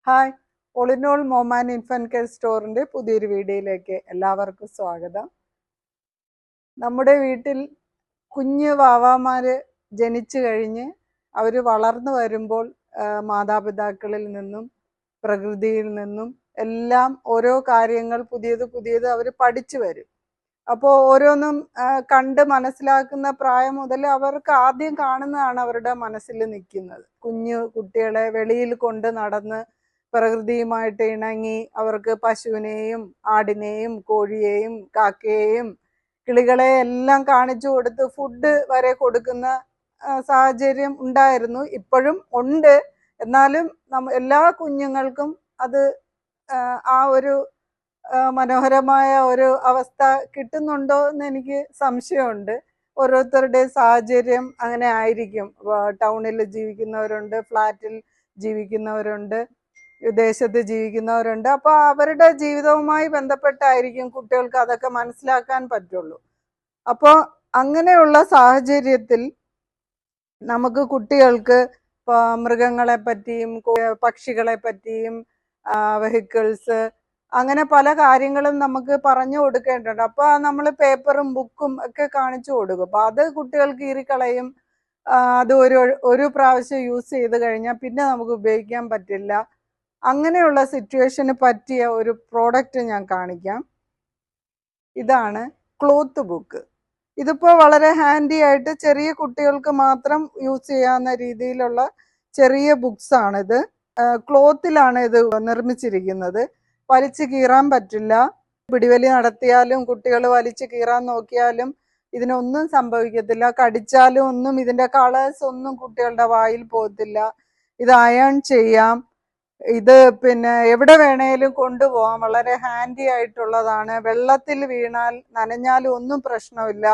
Hi, all in all mom and infant care സ്റ്റോറിൻ്റെ പുതിയൊരു വീഡിയോയിലേക്ക് എല്ലാവർക്കും സ്വാഗതം. നമ്മുടെ വീട്ടിൽ കുഞ്ഞു വാവാമാർ ജനിച്ചു കഴിഞ്ഞ് അവർ വളർന്നു വരുമ്പോൾ മാതാപിതാക്കളിൽ നിന്നും പ്രകൃതിയിൽ നിന്നും എല്ലാം ഓരോ കാര്യങ്ങൾ പുതിയത് അവർ പഠിച്ചു വരും. അപ്പോൾ ഓരോന്നും കണ്ട് മനസ്സിലാക്കുന്ന പ്രായം മുതൽ അവർക്ക് ആദ്യം കാണുന്നതാണ് അവരുടെ മനസ്സിൽ നിൽക്കുന്നത്. കുഞ്ഞു കുട്ടികളെ വെളിയിൽ കൊണ്ട് നടന്ന് പ്രകൃതിയുമായിട്ട് ഇണങ്ങി അവർക്ക് പശുവിനെയും ആടിനെയും കോഴിയെയും കാക്കയെയും കിളികളെ എല്ലാം കാണിച്ചു കൊടുത്ത് ഫുഡ് വരെ കൊടുക്കുന്ന സാഹചര്യം ഉണ്ടായിരുന്നു, ഇപ്പോഴും ഉണ്ട്. എന്നാലും എല്ലാ കുഞ്ഞുങ്ങൾക്കും അത് ആ ഒരു മനോഹരമായ ഒരു അവസ്ഥ കിട്ടുന്നുണ്ടോ എന്ന് എനിക്ക് സംശയമുണ്ട്. ഓരോരുത്തരുടെ സാഹചര്യം അങ്ങനെ ആയിരിക്കും. ടൗണിൽ ജീവിക്കുന്നവരുണ്ട്, ഫ്ലാറ്റിൽ ജീവിക്കുന്നവരുണ്ട്, വിദേശത്ത് ജീവിക്കുന്നവരുണ്ട്. അപ്പോൾ അവരുടെ ജീവിതവുമായി ബന്ധപ്പെട്ടായിരിക്കും കുട്ടികൾക്ക് അതൊക്കെ മനസ്സിലാക്കാൻ പറ്റുള്ളൂ. അപ്പോൾ അങ്ങനെയുള്ള സാഹചര്യത്തിൽ നമുക്ക് കുട്ടികൾക്ക് മൃഗങ്ങളെ പറ്റിയും പക്ഷികളെ പറ്റിയും വെഹിക്കിൾസ് അങ്ങനെ പല കാര്യങ്ങളും നമുക്ക് പറഞ്ഞു കൊടുക്കേണ്ടതുണ്ട്. അപ്പോൾ നമ്മൾ പേപ്പറും ബുക്കും ഒക്കെ കാണിച്ചു കൊടുക്കും. അപ്പോൾ അത് കുട്ടികൾക്ക് കീറിക്കളയും. അത് ഒരു പ്രാവശ്യം യൂസ് ചെയ്ത് കഴിഞ്ഞാൽ പിന്നെ നമുക്ക് ഉപയോഗിക്കാൻ പറ്റില്ല. അങ്ങനെയുള്ള സിറ്റുവേഷന് പറ്റിയ ഒരു പ്രോഡക്റ്റ് ഞാൻ കാണിക്കാം. ഇതാണ് ക്ലോത്ത് ബുക്ക്. ഇതിപ്പോൾ വളരെ ഹാൻഡി ആയിട്ട് ചെറിയ കുട്ടികൾക്ക് മാത്രം യൂസ് ചെയ്യാവുന്ന രീതിയിലുള്ള ചെറിയ ബുക്സ് ആണിത്. ക്ലോത്തിലാണ് ഇത് നിർമ്മിച്ചിരിക്കുന്നത്. വലിച്ചു കീറാൻ പറ്റില്ല. പിടിവലി നടത്തിയാലും കുട്ടികൾ വലിച്ചു കീറാൻ നോക്കിയാലും ഇതിനൊന്നും സംഭവിക്കത്തില്ല. കടിച്ചാലും ഒന്നും ഇതിൻ്റെ കളേഴ്സ് ഒന്നും കുട്ടികളുടെ വായിൽ പോകത്തില്ല. ഇത് അയൺ ചെയ്യാം. ഇത് പിന്നെ എവിടെ വേണേലും കൊണ്ടുപോകാം. വളരെ ഹാൻഡി ആയിട്ടുള്ളതാണ്. വെള്ളത്തിൽ വീണാൽ നനഞ്ഞാലും ഒന്നും പ്രശ്നമില്ല.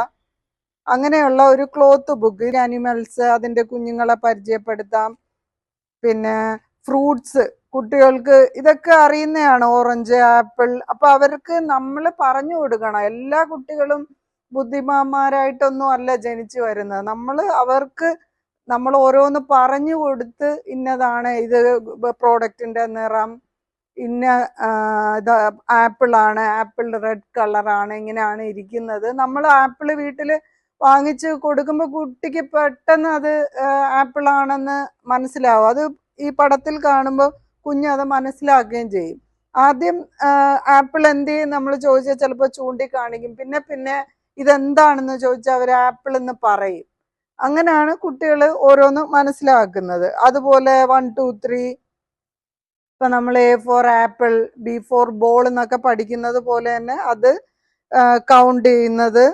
അങ്ങനെയുള്ള ഒരു ക്ലോത്ത് ബുക്ക്. ആനിമൽസ്, അതിൻ്റെ കുഞ്ഞുങ്ങളെ പരിചയപ്പെടുത്താം. പിന്നെ ഫ്രൂട്ട്സ്, കുട്ടികൾക്ക് ഇതൊക്കെ അറിയുന്നതാണ്. Orange, apple. അപ്പോൾ അവർക്ക് നമ്മൾ പറഞ്ഞു കൊടുക്കണം. എല്ലാ കുട്ടികളും ബുദ്ധിമാന്മാരായിട്ടൊന്നും അല്ല ജനിച്ചു വരുന്നത്. നമ്മൾ ഓരോന്ന് പറഞ്ഞു കൊടുത്ത് ഇന്നതാണ് ഇത് പ്രോഡക്റ്റിൻ്റെ നിറം, ഇന്ന ഇത് ആപ്പിളാണ്, ആപ്പിൾ റെഡ് കളറാണ്, ഇങ്ങനെയാണ് ഇരിക്കുന്നത്. നമ്മൾ ആപ്പിൾ വീട്ടിൽ വാങ്ങിച്ച് കൊടുക്കുമ്പോൾ കുട്ടിക്ക് പെട്ടെന്ന് അത് ആപ്പിളാണെന്ന് മനസ്സിലാവും. അത് ഈ പടത്തിൽ കാണുമ്പോൾ കുഞ്ഞത് മനസ്സിലാക്കുകയും ചെയ്യും. ആദ്യം ആപ്പിൾ എന്ത് ചെയ്യും നമ്മൾ ചോദിച്ചാൽ ചിലപ്പോൾ ചൂണ്ടിക്കാണിക്കും. പിന്നെ ഇതെന്താണെന്ന് ചോദിച്ചാൽ അവർ ആപ്പിൾ എന്ന് പറയും. അങ്ങനെയാണ് കുട്ടികൾ ഓരോന്നും മനസ്സിലാക്കുന്നത്. അതുപോലെ 1 2 3 ഇപ്പം നമ്മൾ A for apple, B for ball എന്നൊക്കെ പഠിക്കുന്നത് പോലെ തന്നെ അത് കൗണ്ട് ചെയ്യുന്നത്.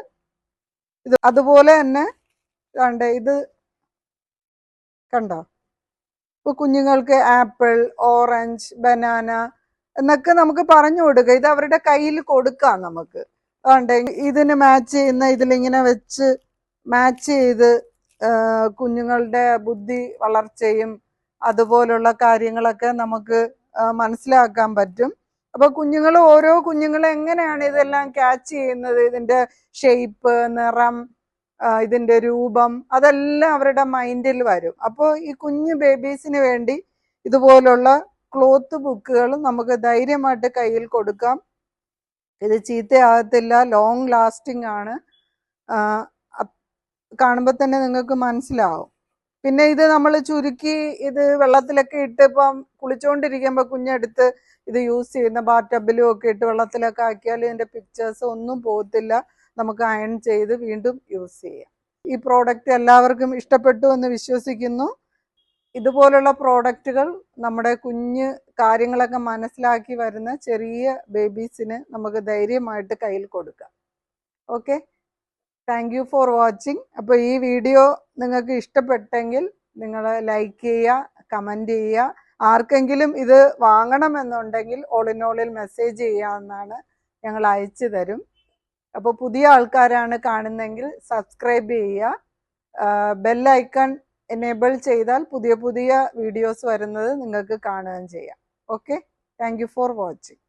ഇത് അതുപോലെ തന്നെ ഇത് കണ്ടോ. ഇപ്പോൾ കുഞ്ഞുങ്ങൾക്ക് ആപ്പിൾ, ഓറഞ്ച്, ബനാന എന്നൊക്കെ നമുക്ക് പറഞ്ഞു കൊടുക്കുക. ഇത് അവരുടെ കയ്യിൽ കൊടുക്കാം നമുക്ക്. ഇതിന് മാച്ച് ചെയ്യുന്ന ഇതിലിങ്ങനെ വെച്ച് മാച്ച് ചെയ്ത് കുഞ്ഞുങ്ങളുടെ ബുദ്ധി വളർച്ചയും അതുപോലുള്ള കാര്യങ്ങളൊക്കെ നമുക്ക് മനസ്സിലാക്കാൻ പറ്റും. അപ്പോൾ ഓരോ കുഞ്ഞുങ്ങളെ എങ്ങനെയാണ് ഇതെല്ലാം ക്യാച്ച് ചെയ്യുന്നത്, ഇതിൻ്റെ ഷേപ്പ്, നിറം, ഇതിൻ്റെ രൂപം, അതെല്ലാം അവരുടെ മൈൻഡിൽ വരും. അപ്പോൾ ഈ കുഞ്ഞു ബേബീസിന് വേണ്ടി ഇതുപോലുള്ള ക്ലോത്ത് ബുക്കുകൾ നമുക്ക് ധൈര്യമായിട്ട് കയ്യിൽ കൊടുക്കാം. ഇത് ചീത്തയാകത്തില്ല, ലോങ് ലാസ്റ്റിംഗ് ആണ്. കാണുമ്പോൾ തന്നെ നിങ്ങൾക്ക് മനസ്സിലാവും. പിന്നെ ഇത് നമ്മൾ ചുരുക്കി ഇത് വെള്ളത്തിലൊക്കെ ഇട്ട് ഇപ്പം കുളിച്ചുകൊണ്ടിരിക്കുമ്പോൾ കുഞ്ഞെടുത്ത് ഇത് യൂസ് ചെയ്യുന്ന ബാത്ടബിലും ഒക്കെ ഇട്ട് വെള്ളത്തിലൊക്കെ ആക്കിയാൽ ഇതിൻ്റെ പിക്ചേഴ്സ് ഒന്നും പോകത്തില്ല. നമുക്ക് അയൺ ചെയ്ത് വീണ്ടും യൂസ് ചെയ്യാം. ഈ പ്രോഡക്റ്റ് എല്ലാവർക്കും ഇഷ്ടപ്പെട്ടു എന്ന് വിശ്വസിക്കുന്നു. ഇതുപോലുള്ള പ്രോഡക്റ്റുകൾ നമ്മുടെ കുഞ്ഞ് കാര്യങ്ങളൊക്കെ മനസ്സിലാക്കി വരുന്ന ചെറിയ ബേബീസിന് നമുക്ക് ധൈര്യമായിട്ട് കയ്യിൽ കൊടുക്കാം. Okay, thank you for watching. അപ്പോൾ ഈ വീഡിയോ നിങ്ങൾക്ക് ഇഷ്ടപ്പെട്ടെങ്കിൽ നിങ്ങൾ ലൈക്ക് ചെയ്യുക, കമൻറ്റ് ചെയ്യുക. ആർക്കെങ്കിലും ഇത് വാങ്ങണമെന്നുണ്ടെങ്കിൽ ഓൾ ഇൻ ഓളിൽ മെസ്സേജ് ചെയ്യാവുന്നതാണ്, ഞങ്ങൾ അയച്ചു തരും. അപ്പോൾ പുതിയ ആൾക്കാരാണ് കാണുന്നതെങ്കിൽ സബ്സ്ക്രൈബ് ചെയ്യുക. ബെൽ ഐക്കൺ എനേബിൾ ചെയ്താൽ പുതിയ വീഡിയോസ് വരുന്നത് നിങ്ങൾക്ക് കാണുകയും ചെയ്യാം. Okay, thank you for watching.